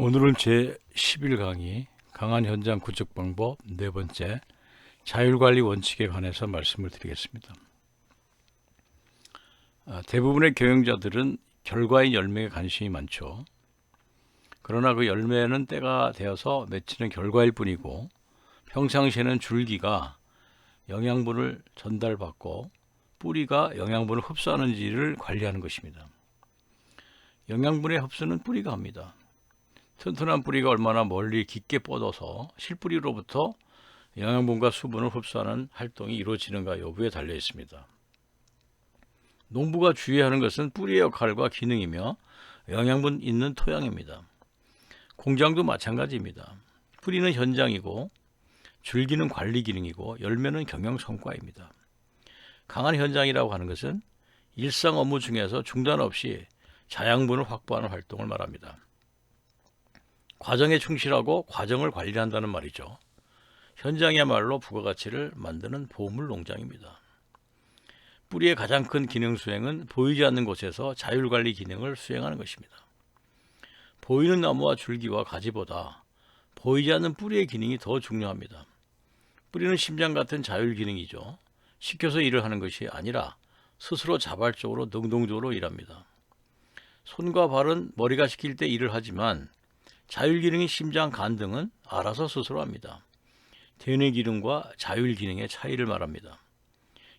오늘은 제 11 강의 강한 현장 구축 방법 네 번째 자율관리 원칙에 관해서 말씀을 드리겠습니다. 대부분의 경영자들은 결과인 열매에 관심이 많죠. 그러나 그 열매는 때가 되어서 맺히는 결과일 뿐이고 평상시에는 줄기가 영양분을 전달받고 뿌리가 영양분을 흡수하는지를 관리하는 것입니다. 영양분의 흡수는 뿌리가 합니다. 튼튼한 뿌리가 얼마나 멀리 깊게 뻗어서 실뿌리로부터 영양분과 수분을 흡수하는 활동이 이루어지는가 여부에 달려 있습니다. 농부가 주의하는 것은 뿌리의 역할과 기능이며 영양분 있는 토양입니다. 공장도 마찬가지입니다. 뿌리는 현장이고 줄기는 관리 기능이고 열매는 경영 성과입니다. 강한 현장이라고 하는 것은 일상 업무 중에서 중단 없이 자양분을 확보하는 활동을 말합니다. 과정에 충실하고 과정을 관리한다는 말이죠. 현장이야말로 부가가치를 만드는 보물 농장입니다. 뿌리의 가장 큰 기능 수행은 보이지 않는 곳에서 자율관리 기능을 수행하는 것입니다. 보이는 나무와 줄기와 가지보다 보이지 않는 뿌리의 기능이 더 중요합니다. 뿌리는 심장 같은 자율 기능이죠. 시켜서 일을 하는 것이 아니라 스스로 자발적으로 능동적으로 일합니다. 손과 발은 머리가 시킬 때 일을 하지만 자율 기능인 심장, 간 등은 알아서 스스로 합니다. 대뇌 기능과 자율 기능의 차이를 말합니다.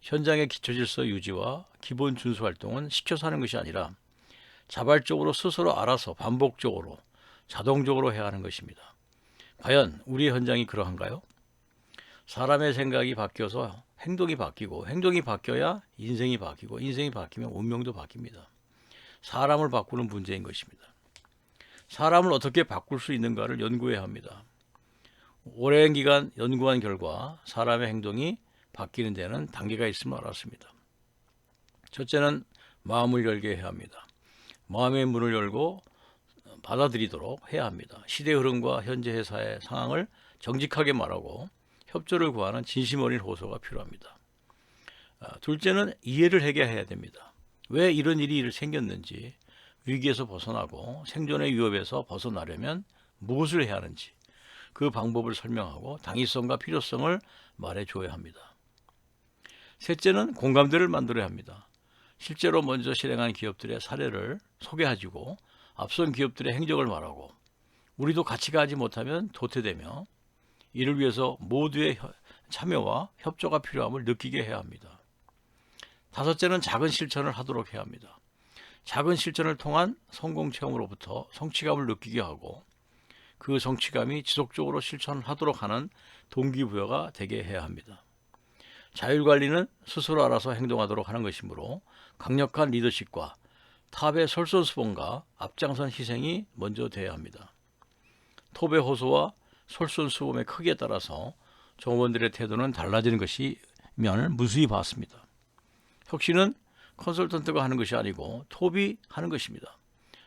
현장의 기초 질서 유지와 기본 준수 활동은 시켜서 하는 것이 아니라 자발적으로 스스로 알아서 반복적으로 자동적으로 해야 하는 것입니다. 과연 우리의 현장이 그러한가요? 사람의 생각이 바뀌어서 행동이 바뀌고 행동이 바뀌어야 인생이 바뀌고 인생이 바뀌면 운명도 바뀝니다. 사람을 바꾸는 문제인 것입니다. 사람을 어떻게 바꿀 수 있는가를 연구해야 합니다. 오랜 기간 연구한 결과 사람의 행동이 바뀌는 데는 단계가 있음을 알았습니다. 첫째는 마음을 열게 해야 합니다. 마음의 문을 열고 받아들이도록 해야 합니다. 시대 흐름과 현재 회사의 상황을 정직하게 말하고 협조를 구하는 진심 어린 호소가 필요합니다. 둘째는 이해를 하게 해야 됩니다. 왜 이런 일이 생겼는지, 위기에서 벗어나고 생존의 위협에서 벗어나려면 무엇을 해야 하는지 그 방법을 설명하고 당위성과 필요성을 말해줘야 합니다. 셋째는 공감대를 만들어야 합니다. 실제로 먼저 실행한 기업들의 사례를 소개해주고 앞선 기업들의 행적을 말하고 우리도 같이 가지 못하면 도태되며 이를 위해서 모두의 참여와 협조가 필요함을 느끼게 해야 합니다. 다섯째는 작은 실천을 하도록 해야 합니다. 작은 실천을 통한 성공 체험으로부터 성취감을 느끼게 하고 그 성취감이 지속적으로 실천하도록 하는 동기부여가 되게 해야 합니다. 자율관리는 스스로 알아서 행동하도록 하는 것이므로 강력한 리더십과 탑의 솔선수범과 앞장선 희생이 먼저 돼야 합니다. 톱의 호소와 솔선수범의 크기에 따라서 종업원들의 태도는 달라지는 것이면 무수히 봤습니다. 혁신은 컨설턴트가 하는 것이 아니고 톱이 하는 것입니다.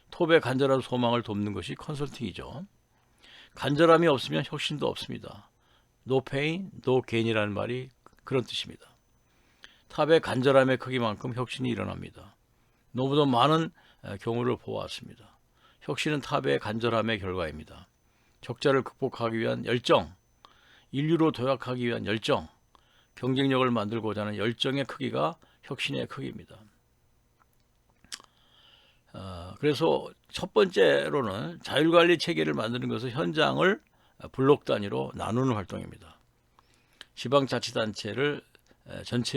톱의 간절한 소망을 돕는 것이 컨설팅이죠. 간절함이 없으면 혁신도 없습니다. No pain, no gain이라는 말이 그런 뜻입니다. 탑의 간절함의 크기만큼 혁신이 일어납니다. 너무도 많은 경우를 보았습니다. 혁신은 탑의 간절함의 결과입니다. 적자를 극복하기 위한 열정, 인류로 도약하기 위한 열정, 경쟁력을 만들고자 하는 열정의 크기가 혁신의 크기입니다. 그래서 첫 번째로는 자율관리 체계를 만드는 것은 현장을 블록 단위로 나누는 활동입니다. 지방자치단체를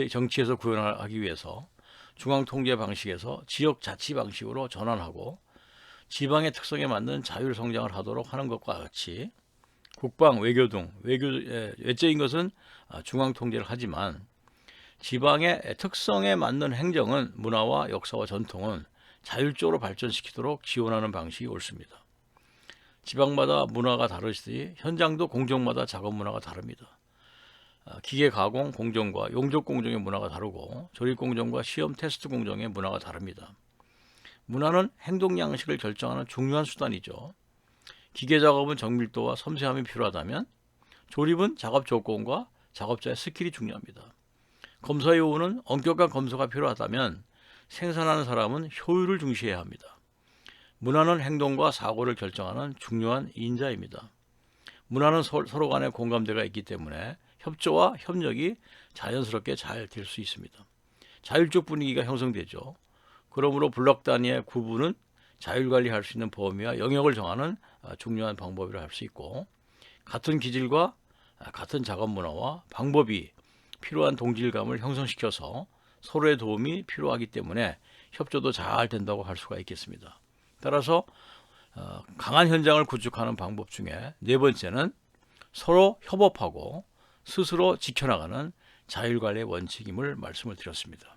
정치에서 구현하기 위해서 중앙통제 방식에서 지역자치 방식으로 전환하고 지방의 특성에 맞는 자율성장을 하도록 하는 것과 같이 국방, 외교 등 외적인 것은 중앙통제를 하지만 지방의 특성에 맞는 행정은 문화와 역사와 전통은 자율적으로 발전시키도록 지원하는 방식이 옳습니다. 지방마다 문화가 다르듯이 현장도 공정마다 작업 문화가 다릅니다. 기계 가공 공정과 용접 공정의 문화가 다르고 조립 공정과 시험 테스트 공정의 문화가 다릅니다. 문화는 행동 양식을 결정하는 중요한 수단이죠. 기계 작업은 정밀도와 섬세함이 필요하다면 조립은 작업 조건과 작업자의 스킬이 중요합니다. 검사의 요구는 엄격한 검사가 필요하다면 생산하는 사람은 효율을 중시해야 합니다. 문화는 행동과 사고를 결정하는 중요한 인자입니다. 문화는 서로 간의 공감대가 있기 때문에 협조와 협력이 자연스럽게 잘 될 수 있습니다. 자율적 분위기가 형성되죠. 그러므로 블록 단위의 구분은 자율관리할 수 있는 범위와 영역을 정하는 중요한 방법이라 할 수 있고, 같은 기질과 같은 작업 문화와 방법이 필요한 동질감을 형성시켜서 서로의 도움이 필요하기 때문에 협조도 잘 된다고 할 수가 있겠습니다. 따라서 강한 현장을 구축하는 방법 중에 네 번째는 서로 협업하고 스스로 지켜나가는 자율관리의 원칙임을 말씀을 드렸습니다.